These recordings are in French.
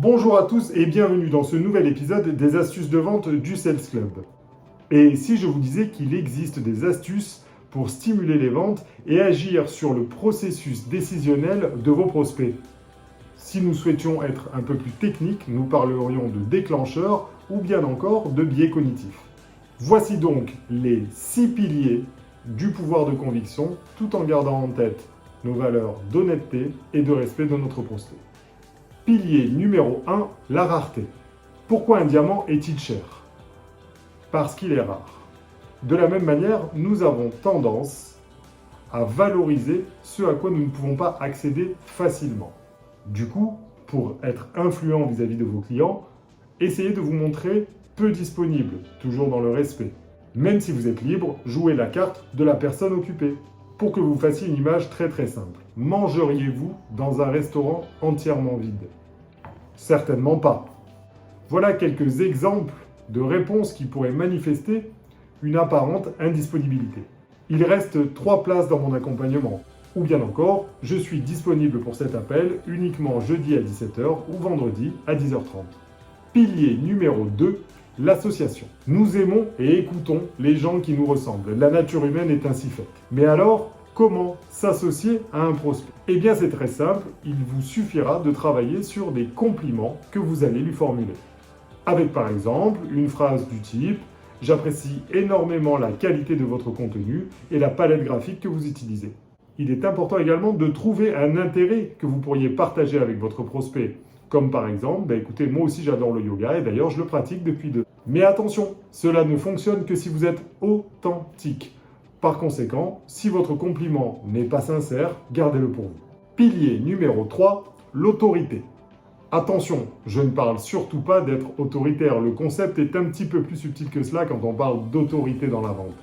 Bonjour à tous et bienvenue dans ce nouvel épisode des astuces de vente du Sales Club. Et si je vous disais qu'il existe des astuces pour stimuler les ventes et agir sur le processus décisionnel de vos prospects? Si nous souhaitions être un peu plus techniques, nous parlerions de déclencheurs ou bien encore de biais cognitifs. Voici donc les 6 piliers du pouvoir de conviction, tout en gardant en tête nos valeurs d'honnêteté et de respect de notre prospect. Pilier numéro 1, la rareté. Pourquoi un diamant est-il cher? Parce qu'il est rare. De la même manière, nous avons tendance à valoriser ce à quoi nous ne pouvons pas accéder facilement. Du coup, pour être influent vis-à-vis de vos clients, essayez de vous montrer peu disponible, toujours dans le respect. Même si vous êtes libre, jouez la carte de la personne occupée. Pour que vous fassiez une image très simple, mangeriez-vous dans un restaurant entièrement vide? Certainement pas. Voilà quelques exemples de réponses qui pourraient manifester une apparente indisponibilité. Il reste 3 places dans mon accompagnement. Ou bien encore, je suis disponible pour cet appel uniquement jeudi à 17h ou vendredi à 10h30. Pilier numéro 2, l'association. Nous aimons et écoutons les gens qui nous ressemblent. La nature humaine est ainsi faite. Mais alors, comment s'associer à un prospect? Eh bien, c'est très simple. Il vous suffira de travailler sur des compliments que vous allez lui formuler. Avec par exemple une phrase du type « J'apprécie énormément la qualité de votre contenu et la palette graphique que vous utilisez ». Il est important également de trouver un intérêt que vous pourriez partager avec votre prospect. Comme par exemple, écoutez, moi aussi j'adore le yoga et d'ailleurs je le pratique depuis 2 ans. Mais attention, cela ne fonctionne que si vous êtes authentique. Par conséquent, si votre compliment n'est pas sincère, gardez-le pour vous. Pilier numéro 3, l'autorité. Attention, je ne parle surtout pas d'être autoritaire. Le concept est un petit peu plus subtil que cela quand on parle d'autorité dans la vente.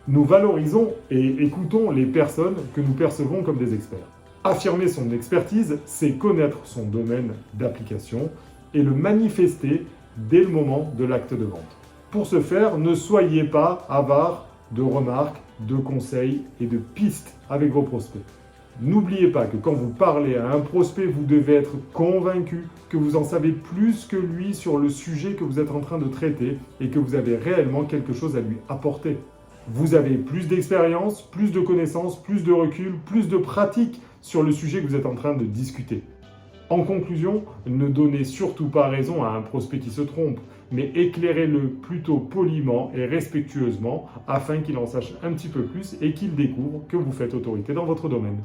Nous valorisons et écoutons les personnes que nous percevons comme des experts. Affirmer son expertise, c'est connaître son domaine d'application et le manifester dès le moment de l'acte de vente. Pour ce faire, ne soyez pas avare de remarques, de conseils et de pistes avec vos prospects. N'oubliez pas que quand vous parlez à un prospect, vous devez être convaincu que vous en savez plus que lui sur le sujet que vous êtes en train de traiter et que vous avez réellement quelque chose à lui apporter. Vous avez plus d'expérience, plus de connaissances, plus de recul, plus de pratique sur le sujet que vous êtes en train de discuter. En conclusion, ne donnez surtout pas raison à un prospect qui se trompe, mais éclairez-le plutôt poliment et respectueusement afin qu'il en sache un petit peu plus et qu'il découvre que vous faites autorité dans votre domaine.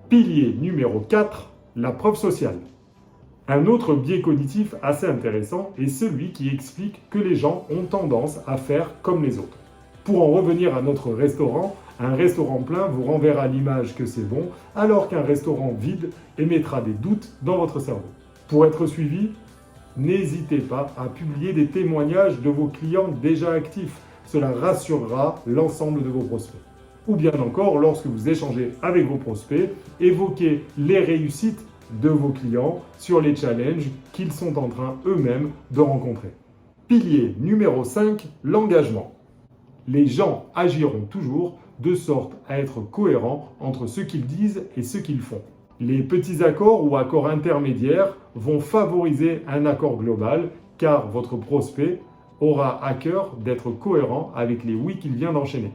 Pilier numéro 4, la preuve sociale. Un autre biais cognitif assez intéressant est celui qui explique que les gens ont tendance à faire comme les autres. Pour en revenir à notre restaurant, un restaurant plein vous renverra l'image que c'est bon, alors qu'un restaurant vide émettra des doutes dans votre cerveau. Pour être suivi, n'hésitez pas à publier des témoignages de vos clients déjà actifs. Cela rassurera l'ensemble de vos prospects. Ou bien encore, lorsque vous échangez avec vos prospects, évoquez les réussites de vos clients sur les challenges qu'ils sont en train eux-mêmes de rencontrer. Pilier numéro 5, l'engagement. Les gens agiront toujours de sorte à être cohérents entre ce qu'ils disent et ce qu'ils font. Les petits accords ou accords intermédiaires vont favoriser un accord global car votre prospect aura à cœur d'être cohérent avec les oui qu'il vient d'enchaîner.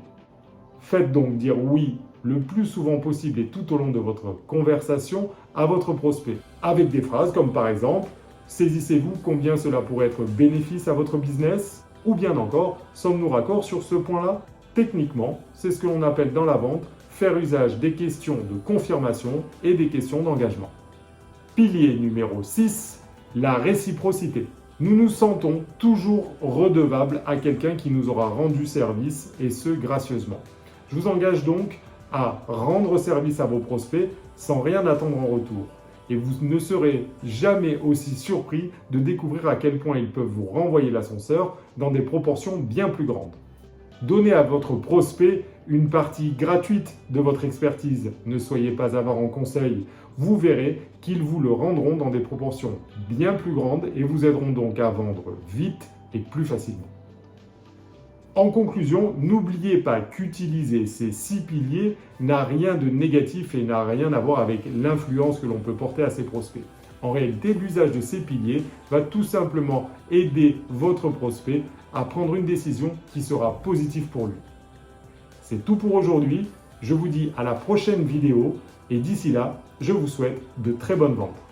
Faites donc dire oui le plus souvent possible et tout au long de votre conversation à votre prospect avec des phrases comme par exemple « Saisissez-vous combien cela pourrait être bénéfice à votre business ?» Ou bien encore, sommes-nous raccords sur ce point-là? Techniquement, c'est ce que l'on appelle dans la vente faire usage des questions de confirmation et des questions d'engagement. Pilier numéro 6, la réciprocité. Nous nous sentons toujours redevables à quelqu'un qui nous aura rendu service et ce gracieusement. Je vous engage donc à rendre service à vos prospects sans rien attendre en retour. Et vous ne serez jamais aussi surpris de découvrir à quel point ils peuvent vous renvoyer l'ascenseur dans des proportions bien plus grandes. Donnez à votre prospect une partie gratuite de votre expertise. Ne soyez pas avare en conseil. Vous verrez qu'ils vous le rendront dans des proportions bien plus grandes et vous aideront donc à vendre vite et plus facilement. En conclusion, n'oubliez pas qu'utiliser ces 6 piliers n'a rien de négatif et n'a rien à voir avec l'influence que l'on peut porter à ses prospects. En réalité, l'usage de ces piliers va tout simplement aider votre prospect à prendre une décision qui sera positive pour lui. C'est tout pour aujourd'hui. Je vous dis à la prochaine vidéo et d'ici là, je vous souhaite de très bonnes ventes.